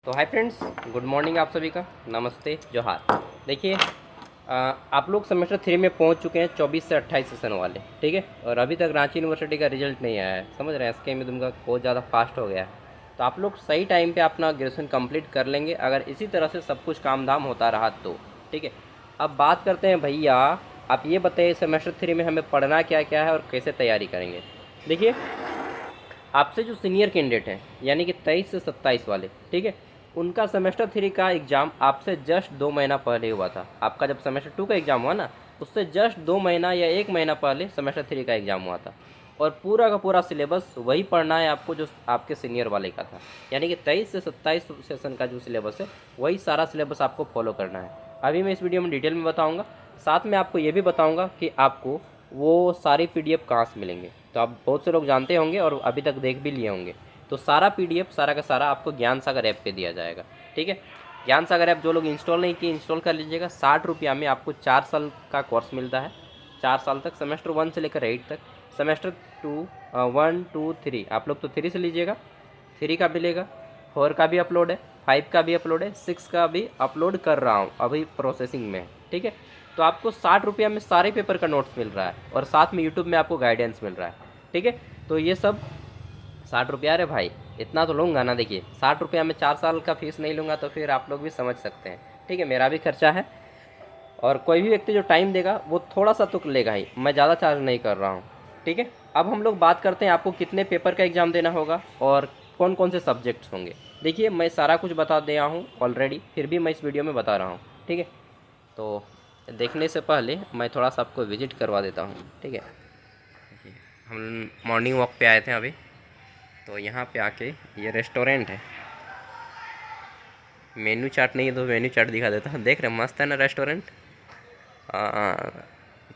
तो hi friends, good morning आप सभी का। नमस्ते, जोहार। देखिए, आप लोग सेमेस्टर 3 में पहुंच चुके हैं 24 से 28 सेशन वाले, ठीक है। और अभी तक रांची यूनिवर्सिटी का रिजल्ट नहीं आया है, समझ रहे हैं। एसके में तुमका बहुत ज़्यादा फास्ट हो गया है, तो आप लोग सही टाइम पे अपना ग्रेजुएशन कंप्लीट कर लेंगे अगर इसी तरह से सब कुछ काम धाम होता रहा तो, ठीक है। अब बात करते हैं भैया, आप ये बताइए सेमेस्टर 3 में हमें पढ़ना क्या क्या है और कैसे तैयारी करेंगे। देखिए, आपसे जो सीनियर कैंडिडेट हैं यानी कि 23 से 27 वाले, ठीक है, उनका सेमेस्टर 3 का एग्ज़ाम आपसे जस्ट 2 महीना पहले हुआ था। आपका जब सेमेस्टर 2 का एग्ज़ाम हुआ ना, उससे जस्ट 2 महीना या 1 महीना पहले सेमेस्टर 3 का एग्ज़ाम हुआ था। और पूरा का पूरा सिलेबस वही पढ़ना है आपको जो आपके सीनियर वाले का था, यानी कि 23 से 27 सेशन का जो सिलेबस है वही सारा सिलेबस आपको फॉलो करना है। अभी मैं इस वीडियो में डिटेल में बताऊँगा, साथ में आपको ये भी बताऊँगा कि आपको वो सारी PDF कहाँ से मिलेंगे। तो आप बहुत से लोग जानते होंगे और अभी तक देख भी लिए होंगे। तो सारा PDF सारा का सारा आपको ज्ञान सागर ऐप पे दिया जाएगा, ठीक है। ज्ञान सागर ऐप जो लोग इंस्टॉल नहीं किए, इंस्टॉल कर लीजिएगा। 60 रुपया में आपको 4 साल का कोर्स मिलता है। 4 साल तक, सेमेस्टर 1 से लेकर 8 तक, सेमेस्टर 1, 2, 3, आप लोग तो 3 से लीजिएगा। 3 का मिलेगा, 4 का भी अपलोड है, 5 का भी अपलोड है, 6 का भी अपलोड कर रहा हूँ, अभी प्रोसेसिंग में है, ठीक है। तो आपको 60 रुपया में सारे पेपर का नोट्स मिल रहा है और साथ में यूट्यूब में आपको गाइडेंस मिल रहा है, ठीक है। तो ये सब 60 रुपया, अरे भाई इतना तो लूँगा ना। देखिए, 60 रुपया में 4 साल का फीस नहीं लूँगा तो फिर आप लोग भी समझ सकते हैं, ठीक है। मेरा भी खर्चा है और कोई भी व्यक्ति जो टाइम देगा वो थोड़ा सा तो लेगा ही, मैं ज़्यादा चार्ज नहीं कर रहा हूँ, ठीक है। अब हम लोग बात करते हैं आपको कितने पेपर का एग्ज़ाम देना होगा और कौन कौन से सब्जेक्ट्स होंगे। देखिए, मैं सारा कुछ बता दिया हूँ ऑलरेडी, फिर भी मैं इस वीडियो में बता रहा हूँ, ठीक है। तो देखने से पहले मैं थोड़ा सा आपको विजिट करवा देता हूँ, ठीक है। हम मॉर्निंग वॉक पे आए थे अभी, तो यहाँ पे आके ये रेस्टोरेंट है। मेन्यू चार्ट नहीं है तो मेन्यू चार्ट दिखा देता हूँ। देख रहे, मस्त है ना रेस्टोरेंट।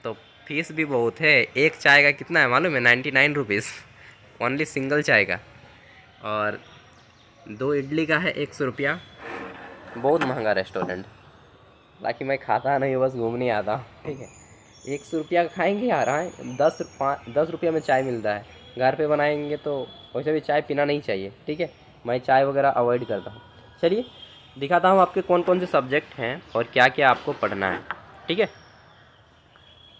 तो फीस भी बहुत है। एक चाय का कितना है मालूम है? 99 रुपीज़ ओनली, सिंगल चाय का। और 2 इडली का है 100 रुपया। बहुत महंगा रेस्टोरेंट, बाकी मैं खाता नहीं, बस घूमने आता हूँ, ठीक है। 100 रुपया का खाएँगे यार। हाँ, 10 रुपया में चाय मिलता है। घर पे बनाएंगे तो वैसे भी चाय पीना नहीं चाहिए, ठीक है। मैं चाय वगैरह अवॉइड करता हूँ। चलिए दिखाता हूँ आपके कौन कौन से सब्जेक्ट हैं और क्या क्या आपको पढ़ना है, ठीक है।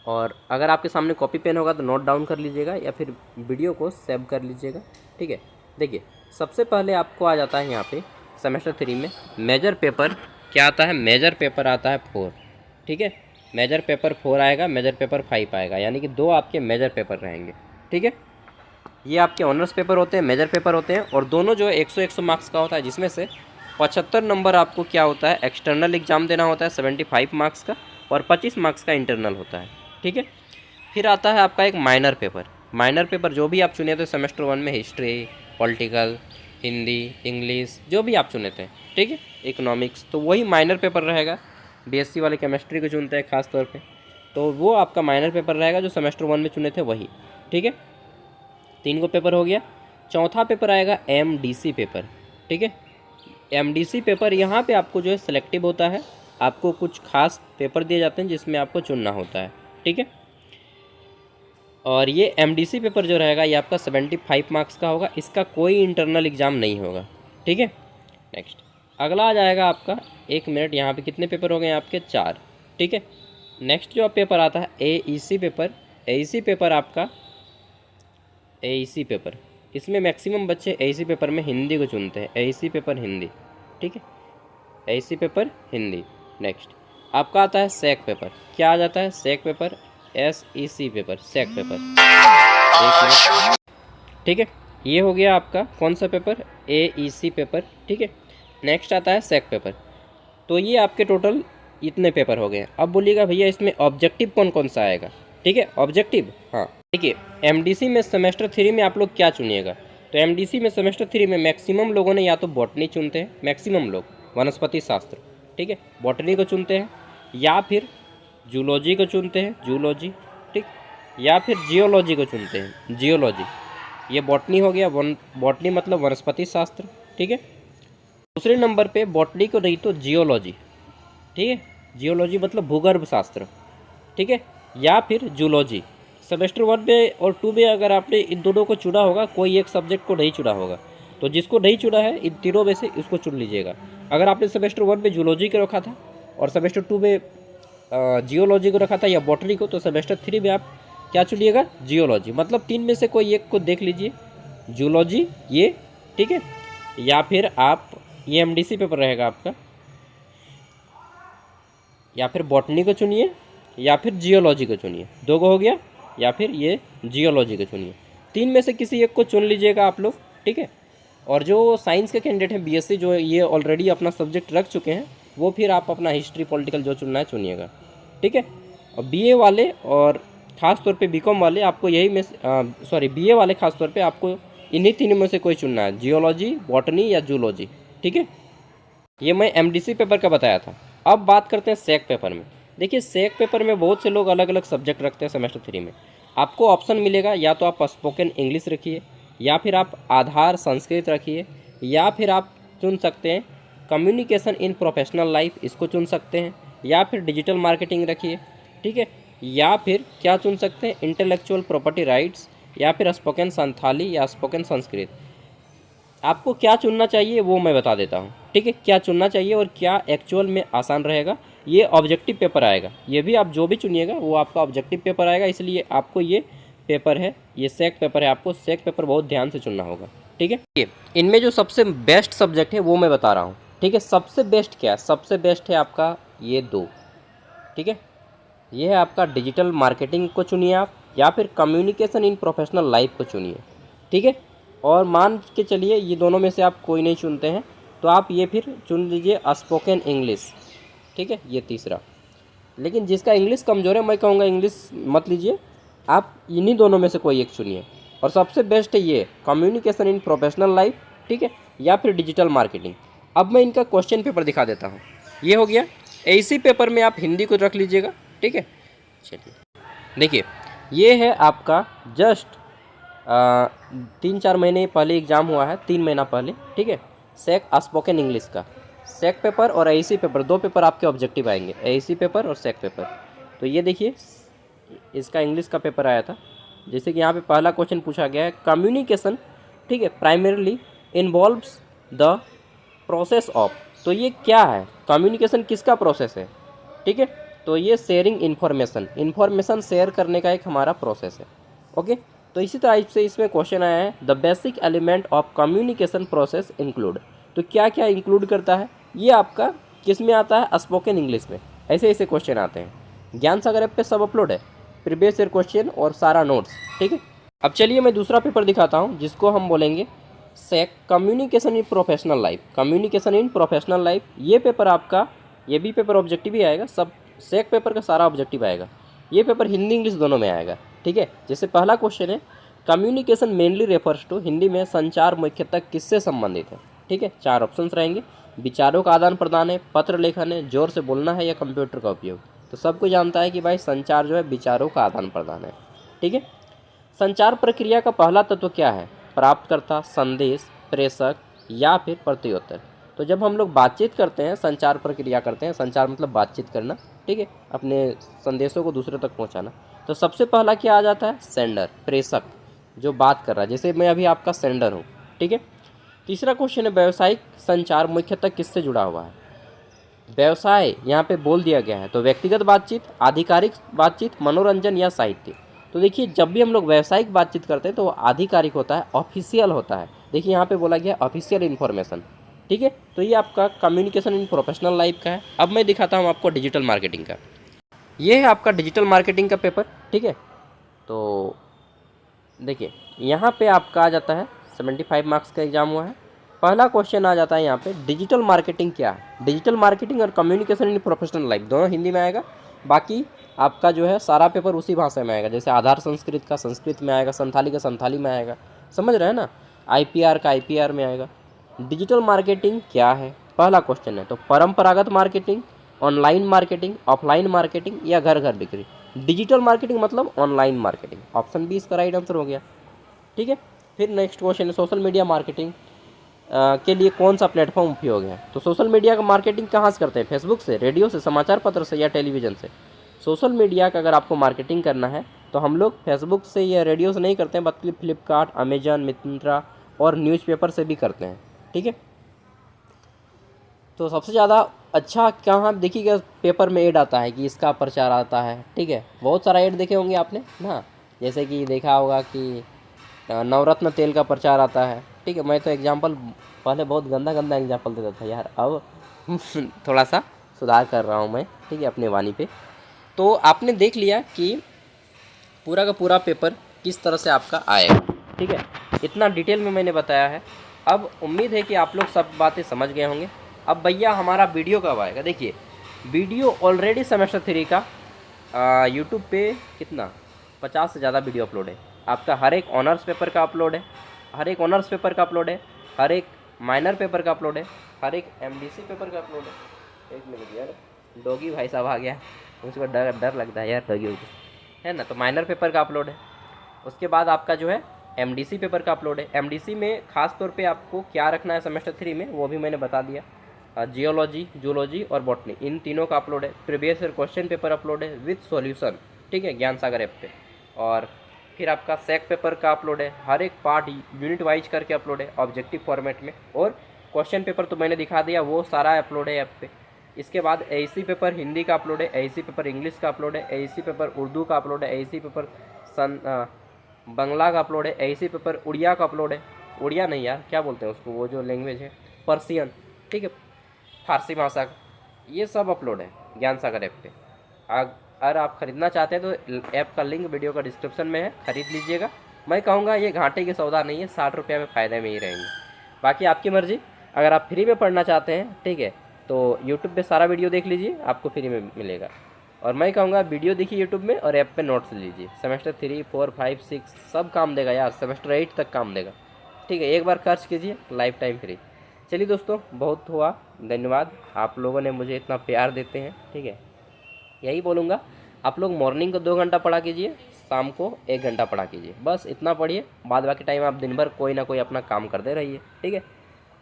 और अगर आपके सामने कॉपी पेन होगा तो नोट डाउन कर लीजिएगा या फिर वीडियो को सेव कर लीजिएगा, ठीक है। देखिए, सबसे पहले आपको आ जाता है यहाँ पे सेमेस्टर 3 में मेजर पेपर क्या आता है। मेजर पेपर आता है 4, ठीक है। मेजर पेपर 4 आएगा, मेजर पेपर 5 आएगा, यानी कि 2 आपके मेजर पेपर रहेंगे, ठीक है। ये आपके ऑनर्स पेपर होते हैं, मेजर पेपर होते हैं, और दोनों जो है 100 मार्क्स का होता है, जिसमें से 75 नंबर आपको क्या होता है, एक्सटर्नल एग्ज़ाम देना होता है 75 मार्क्स का, और 25 मार्क्स का इंटरनल होता है, ठीक है। फिर आता है आपका एक माइनर पेपर। माइनर पेपर जो भी आप चुने थे सेमेस्टर 1 में, हिस्ट्री, पॉलिटिकल, हिंदी, इंग्लिश, जो भी आप चुने थे, ठीक है, इकोनॉमिक्स, तो वही माइनर पेपर रहेगा। BSc वाले केमिस्ट्री को चुनते हैं खास तौर पे, तो वो आपका माइनर पेपर रहेगा जो सेमेस्टर 1 में चुने थे वही, ठीक है। 3 को पेपर हो गया। चौथा पेपर आएगा MDC पेपर, ठीक है। MDC पेपर यहाँ पे आपको जो है सिलेक्टिव होता है, आपको कुछ खास पेपर दिए जाते हैं जिसमें आपको चुनना होता है, ठीक है। और ये MDC पेपर जो रहेगा ये आपका 75 मार्क्स का होगा, इसका कोई इंटरनल एग्ज़ाम नहीं होगा, ठीक है। नेक्स्ट अगला आ जाएगा आपका, 1 मिनट, यहाँ पे कितने पेपर हो गए आपके? 4, ठीक है। नेक्स्ट जो पेपर आता है AEC पेपर। AEC पेपर आपका, AEC पेपर, इसमें मैक्सिमम बच्चे AEC पेपर में हिंदी को चुनते हैं। AEC पेपर हिंदी, ठीक है, AEC पेपर हिंदी। नेक्स्ट आपका आता है SEC पेपर। क्या आ जाता है? SEC paper, SEC paper, SEC paper, ठीक है। ये हो गया आपका कौन सा पेपर? AEC पेपर, ठीक है। नेक्स्ट आता है SEC पेपर। तो ये आपके टोटल इतने पेपर हो गए। अब बोलिएगा भैया इसमें ऑब्जेक्टिव कौन कौन सा आएगा, ठीक है। ऑब्जेक्टिव, हाँ, देखिए, MDC में सेमेस्टर 3 में आप लोग क्या चुनिएगा? तो MDC में सेमेस्टर 3 में मैक्सिमम लोगों ने या तो बॉटनी चुनते हैं, मैक्सिमम लोग वनस्पति शास्त्र, ठीक है, बॉटनी को चुनते हैं, या फिर जूलॉजी को चुनते हैं, जूलॉजी, ठीक, या फिर जियोलॉजी को चुनते हैं, जियोलॉजी। ये बॉटनी हो गया, बॉटनी मतलब वनस्पति शास्त्र, ठीक है। दूसरे नंबर पे बॉटनी को नहीं तो जियोलॉजी, ठीक है, जियोलॉजी मतलब भूगर्भ शास्त्र, ठीक है, या फिर जूलॉजी। सेमेस्टर 1 में और 2 में अगर आपने इन दोनों को चुना होगा, कोई एक सब्जेक्ट को नहीं चुना होगा, तो तो जिसको नहीं चुना है इन तीनों में से इसको चुन लीजिएगा। अगर आपने सेमेस्टर 1 में जूलॉजी को रखा था और सेमेस्टर 2 में जियोलॉजी को रखा था या बॉटनी को, तो सेमेस्टर 3 में आप क्या चुनिएगा, जियोलॉजी। मतलब 3 में से कोई एक को देख लीजिए, जूलॉजी ये, ठीक है, या फिर आप ये एमडीसी पेपर रहेगा आपका, या फिर बॉटनी को चुनिए या फिर जियोलॉजी को चुनिए, 2 को हो गया, या फिर ये जियोलॉजी को चुनिए। 3 में से किसी एक को चुन लीजिएगा आप लोग, ठीक है। और जो साइंस के कैंडिडेट हैं बीएससी, जो ये ऑलरेडी अपना सब्जेक्ट रख चुके हैं, वो फिर आप अपना हिस्ट्री पॉलिटिकल जो चुनना है चुनिएगा, ठीक है। और बीए वाले और ख़ास तौर पे बीकॉम वाले आपको यही में बीए वाले ख़ास तौर पे आपको इन्हीं तीनों में से कोई चुनना है, जियोलॉजी, बॉटनी या जूलॉजी, ठीक है। ये मैं एमडीसी पेपर का बताया था। अब बात करते हैं सेक पेपर में। देखिए सेक पेपर में बहुत से लोग अलग अलग सब्जेक्ट रखते हैं सेमेस्टर 3 में। आपको ऑप्शन मिलेगा, या तो आप स्पोकन इंग्लिश रखिए, या फिर आप आधार संस्कृत रखिए, या फिर आप चुन सकते हैं कम्युनिकेशन इन प्रोफेशनल लाइफ, इसको चुन सकते हैं, या फिर डिजिटल मार्केटिंग रखिए, ठीक है, या फिर क्या चुन सकते हैं इंटेलेक्चुअल प्रॉपर्टी राइट्स, या फिर स्पोकन संथाली या स्पोकन संस्कृत। आपको क्या चुनना चाहिए वो मैं बता देता हूँ, ठीक है। क्या चुनना चाहिए और क्या एक्चुअल में आसान रहेगा, ये ऑब्जेक्टिव पेपर आएगा। ये भी आप जो भी चुनिएगा वो आपका ऑब्जेक्टिव पेपर आएगा, इसलिए आपको ये पेपर है, ये सेक पेपर है, आपको सेक पेपर बहुत ध्यान से चुनना होगा, ठीक है। ये इनमें जो सबसे बेस्ट सब्जेक्ट है वो मैं बता रहा हूँ, ठीक है। सबसे बेस्ट क्या है, सबसे बेस्ट है आपका ये 2, ठीक है। ये है आपका डिजिटल मार्केटिंग को चुनिए आप, या फिर कम्युनिकेशन इन प्रोफेशनल लाइफ को चुनिए, ठीक है। और मान के चलिए ये दोनों में से आप कोई नहीं चुनते हैं, तो आप ये फिर चुन लीजिए स्पोकन इंग्लिश, ठीक है, ये तीसरा। लेकिन जिसका इंग्लिश कमज़ोर है, मैं कहूँगा इंग्लिश मत लीजिए, आप इन्हीं दोनों में से कोई एक चुनिए। और सबसे बेस्ट है ये कम्युनिकेशन इन प्रोफेशनल लाइफ, ठीक है, या फिर डिजिटल मार्केटिंग। अब मैं इनका क्वेश्चन पेपर दिखा देता हूँ। ये हो गया, इसी पेपर में आप हिंदी को रख लीजिएगा, ठीक है। चलिए देखिए, ये है आपका जस्ट 3-4 महीने पहले एग्ज़ाम हुआ है, 3 महीना पहले, ठीक है। सेक स्पोकन इंग्लिश का सेक पेपर और एईसी पेपर, 2 पेपर आपके ऑब्जेक्टिव आएंगे, एईसी पेपर और सेक पेपर। तो ये देखिए इसका इंग्लिश का पेपर आया था। जैसे कि यहाँ पे पहला क्वेश्चन पूछा गया है, कम्युनिकेशन, ठीक है, primarily involves the process of. तो ये क्या है, कम्युनिकेशन किसका प्रोसेस है, ठीक है। तो ये शेयरिंग इन्फॉर्मेशन शेयर करने का एक हमारा प्रोसेस है, ओके। तो इसी तरह से इसमें क्वेश्चन आया है, the basic element of communication process include. तो क्या क्या इंक्लूड करता है, ये आपका किस में आता है, स्पोकन इंग्लिश में। ऐसे ऐसे क्वेश्चन आते हैं। ज्ञान सागर ऐप पे सब अपलोड है, प्रीवियस ईयर क्वेश्चन और सारा नोट्स, ठीक है। अब चलिए मैं दूसरा पेपर दिखाता हूँ, जिसको हम बोलेंगे सेक communication in professional life. Communication in professional life, ये पेपर आपका, ये भी पेपर ऑब्जेक्टिव ही आएगा, सब सेक पेपर का सारा ऑब्जेक्टिव आएगा। ये पेपर हिंदी इंग्लिश दोनों में आएगा, ठीक है। जैसे पहला क्वेश्चन है, communication mainly refers to, Hindi में संचार मुख्यतः किससे संबंधित है, ठीक है। 4 ऑप्शंस रहेंगे, विचारों का आदान प्रदान है, पत्र लेखन है, जोर से बोलना है, या कंप्यूटर का उपयोग। तो सबको जानता है कि भाई संचार जो है विचारों का आदान प्रदान है, ठीक है। संचार प्रक्रिया का पहला तत्व क्या है, प्राप्तकर्ता, संदेश, प्रेषक या फिर प्रत्युत्तर। तो जब हम लोग बातचीत करते हैं, संचार प्रक्रिया करते हैं, संचार मतलब बातचीत करना, ठीक है, अपने संदेशों को दूसरे तक पहुंचाना। तो सबसे पहला क्या आ जाता है, सेंडर, प्रेषक, जो बात कर रहा है, जैसे मैं अभी आपका सेंडर हूँ, ठीक है। तीसरा क्वेश्चन है, व्यावसायिक संचार मुख्यतः किससे जुड़ा हुआ है। व्यवसाय यहाँ पे बोल दिया गया है, तो व्यक्तिगत बातचीत, आधिकारिक बातचीत, मनोरंजन या साहित्य। तो देखिए जब भी हम लोग व्यावसायिक बातचीत करते हैं तो वो आधिकारिक होता है, ऑफिशियल होता है। देखिए यहाँ पे बोला गया ऑफिशियल इन्फॉर्मेशन, ठीक है। तो ये आपका कम्युनिकेशन इन प्रोफेशनल लाइफ का है। अब मैं दिखाता हूँ आपको डिजिटल मार्केटिंग का। ये है आपका डिजिटल मार्केटिंग का पेपर, ठीक है। तो देखिए यहाँ पे आपका आ जाता है 75 मार्क्स का एग्जाम हुआ है। पहला क्वेश्चन आ जाता है यहाँ पे, डिजिटल मार्केटिंग क्या है। डिजिटल मार्केटिंग और कम्युनिकेशन इन प्रोफेशनल लाइफ दोनों हिंदी में आएगा। बाकी आपका जो है सारा पेपर उसी भाषा में आएगा, जैसे आधार संस्कृत का संस्कृत में आएगा, संथाली का संथाली में आएगा, समझ रहे हैं ना। IPR का IPR में आएगा। डिजिटल मार्केटिंग क्या है, पहला क्वेश्चन है। तो परंपरागत marketing, online marketing, offline marketing या घर घर बिक्री। डिजिटल मार्केटिंग मतलब ऑनलाइन मार्केटिंग। ऑप्शन बी इसका राइट आंसर हो गया, ठीक है। फिर नेक्स्ट क्वेश्चन है, सोशल मीडिया मार्केटिंग के लिए कौन सा प्लेटफॉर्म उपयोग है। तो सोशल मीडिया का मार्केटिंग कहाँ से करते हैं, फेसबुक से, रेडियो से, समाचार पत्र से या टेलीविज़न से। सोशल मीडिया का अगर आपको मार्केटिंग करना है तो हम लोग फेसबुक से या रेडियो से नहीं करते हैं, बल्कि फ्लिपकार्ट, अमेजन, मिंत्रा, और न्यूज़पेपर से भी करते हैं, ठीक है। तो सबसे ज़्यादा अच्छा कहाँ देखिएगा, पेपर में ऐड आता है कि इसका प्रचार आता है, ठीक है। बहुत सारा ऐड देखे होंगे आपने ना, जैसे कि देखा होगा कि नवरत्न तेल का प्रचार आता है, ठीक है। मैं तो एग्जांपल पहले बहुत गंदा गंदा एग्जांपल देता था यार, अब थोड़ा सा सुधार कर रहा हूँ मैं, ठीक है, अपने वाणी पे। तो आपने देख लिया कि पूरा का पूरा पेपर किस तरह से आपका आएगा, ठीक है। इतना डिटेल में मैंने बताया है। अब उम्मीद है कि आप लोग सब बातें समझ गए होंगे। अब भैया हमारा वीडियो कब आएगा, देखिए वीडियो ऑलरेडी सेमेस्टर 3 का यूट्यूब पे कितना 50 से ज़्यादा वीडियो अपलोड है। आपका हर एक ऑनर्स पेपर का अपलोड है, हर एक ऑनर्स पेपर का अपलोड है, हर एक माइनर पेपर का अपलोड है, हर एक एमडीसी पेपर का अपलोड है। एक मिनट यार, डॉगी भाई साहब आ गया, उसको डर लगता है यार डॉगी है ना। तो माइनर पेपर का अपलोड है, उसके बाद आपका जो है एमडीसी पेपर का अपलोड है। एमडीसी में खास तौर पे आपको क्या रखना है सेमेस्टर 3 में वो भी मैंने बता दिया। जियोलॉजी, जूलॉजी और बॉटनी, इन तीनों का अपलोड है। Previous year question paper upload है विथ सॉल्यूशन, ठीक है, ज्ञान सागर ऐप पे। और फिर आपका सेक पेपर का अपलोड है, हर एक पार्ट यूनिट वाइज करके अपलोड है ऑब्जेक्टिव फॉर्मेट में। और क्वेश्चन पेपर तो मैंने दिखा दिया, वो सारा अपलोड है ऐप पे। इसके बाद एसी पेपर हिंदी का अपलोड है, एसी पेपर इंग्लिश का अपलोड है, एसी पेपर उर्दू का अपलोड है, एसी पेपर बंगला का अपलोड है, एसी पेपर उड़िया का अपलोड है। उड़िया नहीं यार, क्या बोलते हैं उसको, वो जो लैंग्वेज है पर्सियन, ठीक है, फारसी भाषा का, ये सब अपलोड है ज्ञान सागर ऐप पे। अगर आप ख़रीदना चाहते हैं तो ऐप का लिंक वीडियो का डिस्क्रिप्शन में है, ख़रीद लीजिएगा। मैं कहूँगा ये घाटे की सौदा नहीं है, 60 रुपये में फ़ायदे में ही रहेंगे। बाकी आपकी मर्ज़ी, अगर आप फ्री में पढ़ना चाहते हैं, ठीक है, तो यूट्यूब पे सारा वीडियो देख लीजिए, आपको फ्री में मिलेगा। और मैं कहूँगा वीडियो देखिए यूट्यूब में और ऐप पे नोट्स लीजिए। सेमेस्टर 3, 4, 5, 6 सब काम देगा यार, सेमेस्टर 8 तक काम देगा, ठीक है। एक बार खर्च कीजिए, लाइफ टाइम फ्री। चलिए दोस्तों, बहुत हुआ, धन्यवाद, आप लोगों ने मुझे इतना प्यार देते हैं, ठीक है। यही बोलूँगा, आप लोग मॉर्निंग को 2 घंटा पढ़ा कीजिए, शाम को 1 घंटा पढ़ा कीजिए, बस इतना पढ़िए। बाद बाकी टाइम आप दिन भर कोई ना कोई अपना काम करते रहिए, ठीक है।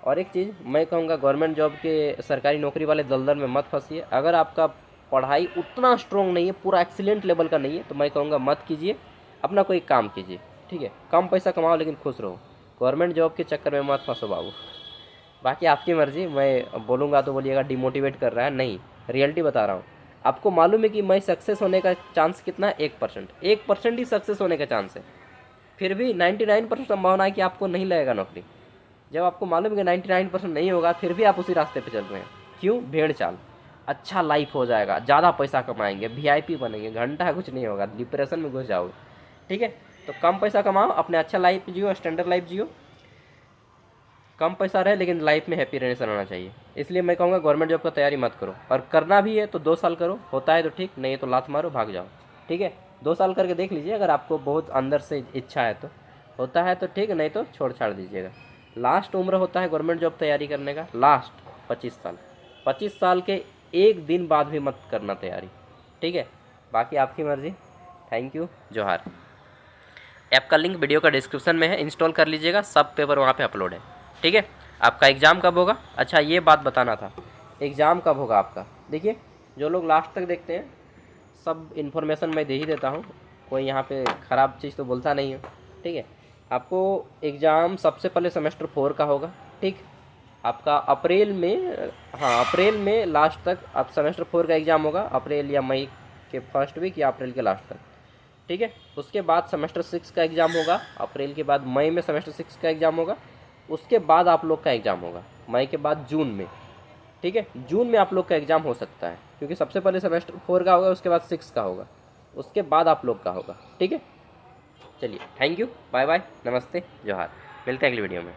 और एक चीज़ मैं कहूँगा, गवर्नमेंट जॉब के सरकारी नौकरी वाले दलदल में मत फंसिए। अगर आपका पढ़ाई उतना स्ट्रॉन्ग नहीं है, पूरा एक्सीलेंट लेवल का नहीं है, तो मैं कहूँगा मत कीजिए, अपना कोई काम कीजिए, ठीक है। कम पैसा कमाओ लेकिन खुश रहो, गवर्नमेंट जॉब के चक्कर में मत फंसो बाबू। बाकी आपकी मर्ज़ी, मैं बोलूँगा तो बोलिएगा डिमोटिवेट कर रहा है, नहीं, रियलिटी बता रहा हूँ। आपको मालूम है कि मैं सक्सेस होने का चांस कितना है, 1%, 1% ही सक्सेस होने का चांस है। फिर भी 99% संभावना है कि आपको नहीं लगेगा नौकरी। जब आपको मालूम है कि 99% नहीं होगा, फिर भी आप उसी रास्ते पे चल रहे हैं, क्यों? भेड़ चाल। अच्छा लाइफ हो जाएगा, ज़्यादा पैसा कमाएंगे, वीआईपी बनेंगे, घंटा कुछ नहीं होगा, डिप्रेशन में घुस जाओगे, ठीक है। तो कम पैसा कमाओ, अपने अच्छा लाइफ जियो, स्टैंडर्ड लाइफ जियो। कम पैसा रहे लेकिन लाइफ में हैप्पी रहने से रहना चाहिए। इसलिए मैं कहूँगा गवर्नमेंट जॉब का तैयारी मत करो, और करना भी है तो 2 साल करो, होता है तो ठीक, नहीं तो लात मारो भाग जाओ, ठीक है। 2 साल करके देख लीजिए, अगर आपको बहुत अंदर से इच्छा है तो, होता है तो ठीक, नहीं तो छोड़ छाड़ दीजिएगा। लास्ट उम्र होता है गवर्नमेंट जॉब तैयारी करने का, लास्ट 25 साल। 25 साल के एक दिन बाद भी मत करना तैयारी, ठीक है। बाकी आपकी मर्ज़ी। थैंक यू, जोहार। ऐप का लिंक वीडियो का डिस्क्रिप्शन में है, इंस्टॉल कर लीजिएगा, सब पेपर वहाँ पे अपलोड है, ठीक है। आपका एग्ज़ाम कब होगा? अच्छा ये बात बताना था, एग्ज़ाम कब होगा आपका। देखिए, जो लोग लास्ट तक देखते हैं, सब इन्फॉर्मेशन मैं दे ही देता हूँ, कोई यहाँ पे ख़राब चीज़ तो बोलता नहीं हूँ, ठीक है। आपको एग्ज़ाम सबसे पहले सेमेस्टर 4 का होगा, ठीक। आपका अप्रैल में, हाँ अप्रैल में लास्ट तक आप सेमेस्टर 4 का एग्ज़ाम होगा, अप्रैल या मई के फर्स्ट वीक या अप्रैल के लास्ट तक, ठीक है। उसके बाद सेमेस्टर 6 का एग्ज़ाम होगा, अप्रैल के बाद मई में सेमेस्टर 6 का एग्ज़ाम होगा। उसके बाद आप लोग का एग्ज़ाम होगा मई के बाद जून में, ठीक है। जून में आप लोग का एग्ज़ाम हो सकता है, क्योंकि सबसे पहले सेमेस्टर 4 का होगा, उसके बाद 6 का होगा, उसके बाद आप लोग का होगा, ठीक है। चलिए, थैंक यू, बाय बाय, नमस्ते, जोहार, मिलते हैं अगली वीडियो में।